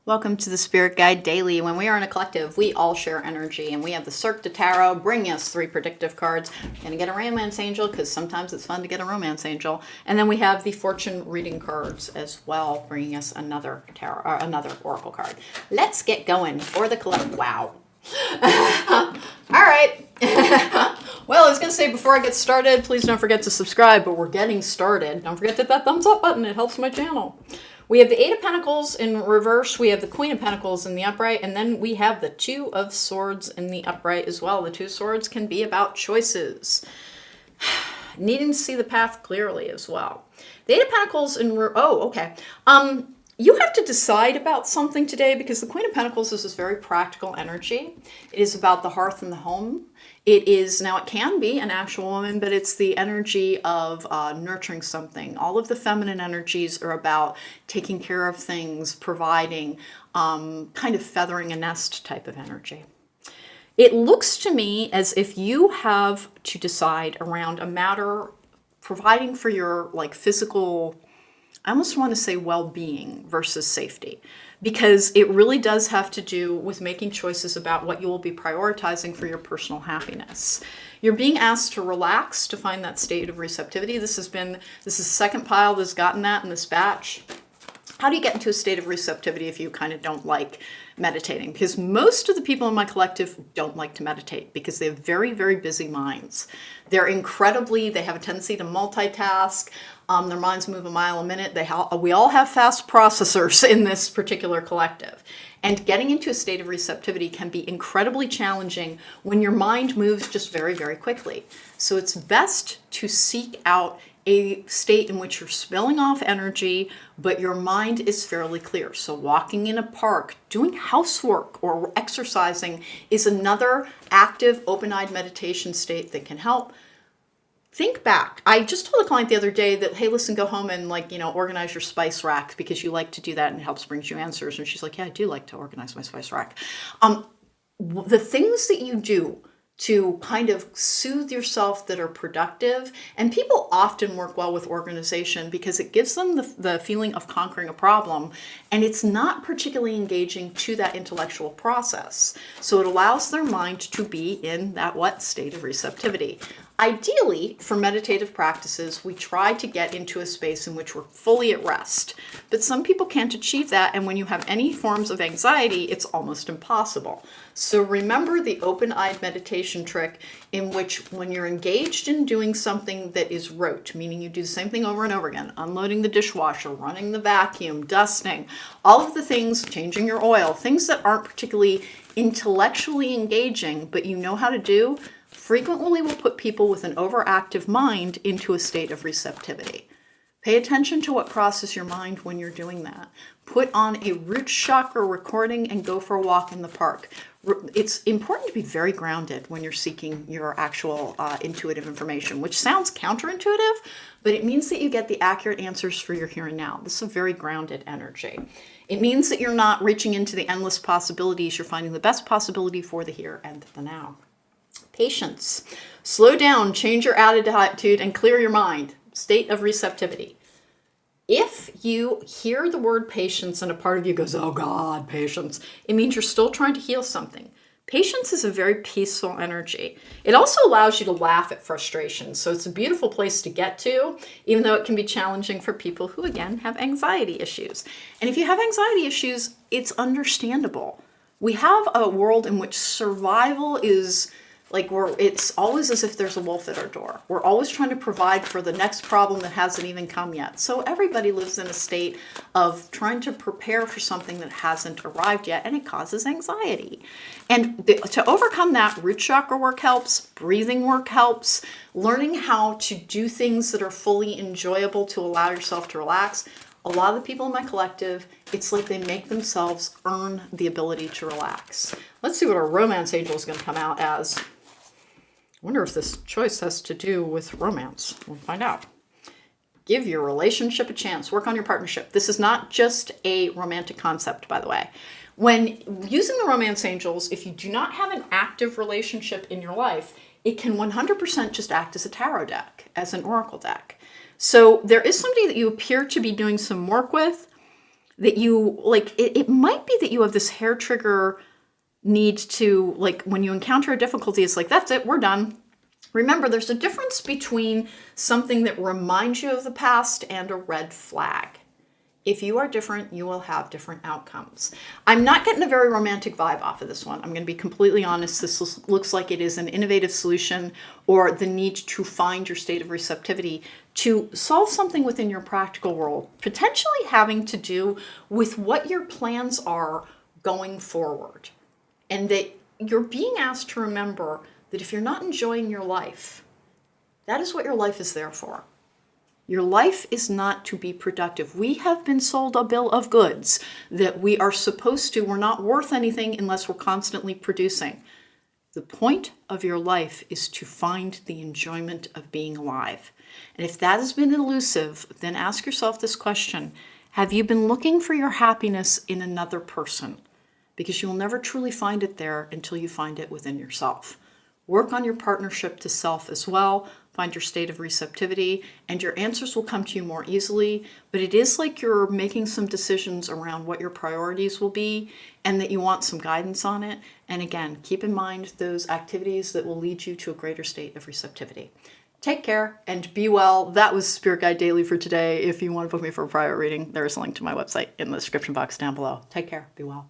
Welcome to the Spirit Guide Daily. When we are in a collective, we all share energy, and we have the Cirque de Tarot bringing us 3 predictive cards. We're going to get a romance angel because sometimes it's fun to get a romance angel, and then we have the fortune reading cards as well, bringing us another tarot, or another oracle card. Let's get going for the collective. Wow. All right. Well, I was going to say before I get started, please don't forget to subscribe, but we're getting started. Don't forget to hit that thumbs up button. It helps my channel. We have the Eight of Pentacles in reverse, we have the Queen of Pentacles in the upright, and then we have the Two of Swords in the upright as well. The Two of Swords can be about choices. Needing to see the path clearly as well. The Eight of Pentacles in you have to decide about something today because the Queen of Pentacles is this very practical energy. It is about the hearth and the home. It is, now it can be an actual woman, but it's the energy of nurturing something. All of the feminine energies are about taking care of things, providing, kind of feathering a nest type of energy. It looks to me as if you have to decide around a matter providing for your physical, I almost want to say well-being versus safety, because it really does have to do with making choices about what you will be prioritizing for your personal happiness. You're being asked to relax, to find that state of receptivity. This is the second pile that's gotten that in this batch. How do you get into a state of receptivity if you kind of don't like meditating? Because most of the people in my collective don't like to meditate because they have very, very busy minds. They have a tendency to multitask. Their minds move a mile a minute. We all have fast processors in this particular collective. And getting into a state of receptivity can be incredibly challenging when your mind moves just very, very quickly. So it's best to seek out a state in which you're spilling off energy, but your mind is fairly clear. So walking in a park, doing housework, or exercising is another active, open-eyed meditation state that can help. Think back. I just told a client the other day that, hey, listen, go home and organize your spice rack because you like to do that and it helps brings you answers. And she's like, yeah, I do like to organize my spice rack. The things that you do to kind of soothe yourself that are productive. And people often work well with organization because it gives them the feeling of conquering a problem, and it's not particularly engaging to that intellectual process. So it allows their mind to be in that state of receptivity. Ideally, for meditative practices, we try to get into a space in which we're fully at rest. But some people can't achieve that, and when you have any forms of anxiety, it's almost impossible. So remember the open-eyed meditation trick in which when you're engaged in doing something that is rote, meaning you do the same thing over and over again, unloading the dishwasher, running the vacuum, dusting, all of the things, changing your oil, things that aren't particularly intellectually engaging, but you know how to do, frequently will put people with an overactive mind into a state of receptivity. Pay attention to what crosses your mind when you're doing that. Put on a root chakra recording and go for a walk in the park. It's important to be very grounded when you're seeking your actual intuitive information, which sounds counterintuitive, but it means that you get the accurate answers for your here and now. This is a very grounded energy. It means that you're not reaching into the endless possibilities. You're finding the best possibility for the here and the now. Patience. Slow down, change your attitude, and clear your mind. State of receptivity. If you hear the word patience and a part of you goes, oh God, patience, it means you're still trying to heal something. Patience is a very peaceful energy. It also allows you to laugh at frustration. So it's a beautiful place to get to, even though it can be challenging for people who, again, have anxiety issues. And if you have anxiety issues, it's understandable. We have a world in which survival is it's always as if there's a wolf at our door. We're always trying to provide for the next problem that hasn't even come yet. So everybody lives in a state of trying to prepare for something that hasn't arrived yet, and it causes anxiety. And to overcome that, root chakra work helps, breathing work helps, learning how to do things that are fully enjoyable to allow yourself to relax. A lot of the people in my collective, it's like they make themselves earn the ability to relax. Let's see what our romance angel is going to come out as. I wonder if this choice has to do with romance. We'll find out. Give your relationship a chance. Work on your partnership. This is not just a romantic concept, by the way. When using the romance angels, if you do not have an active relationship in your life, it can 100% just act as a tarot deck, as an oracle deck. So there is somebody that you appear to be doing some work with. that you, like, it might be that you have this hair trigger need to, like, when you encounter a difficulty, it's like, that's it, we're done. Remember, there's a difference between something that reminds you of the past and a red flag. If you are different, you will have different outcomes. I'm not getting a very romantic vibe off of this one. I'm going to be completely honest. This looks like it is an innovative solution, or the need to find your state of receptivity to solve something within your practical world, potentially having to do with what your plans are going forward. And that you're being asked to remember that if you're not enjoying your life, that is what your life is there for. Your life is not to be productive. We have been sold a bill of goods that we are supposed to, we're not worth anything unless we're constantly producing. The point of your life is to find the enjoyment of being alive. And if that has been elusive, then ask yourself this question: have you been looking for your happiness in another person? Because you'll never truly find it there until you find it within yourself. Work on your partnership to self as well. Find your state of receptivity, and your answers will come to you more easily. But it is like you're making some decisions around what your priorities will be, and that you want some guidance on it. And again, keep in mind those activities that will lead you to a greater state of receptivity. Take care and be well. That was Spirit Guide Daily for today. If you want to book me for a private reading, there is a link to my website in the description box down below. Take care. Be well.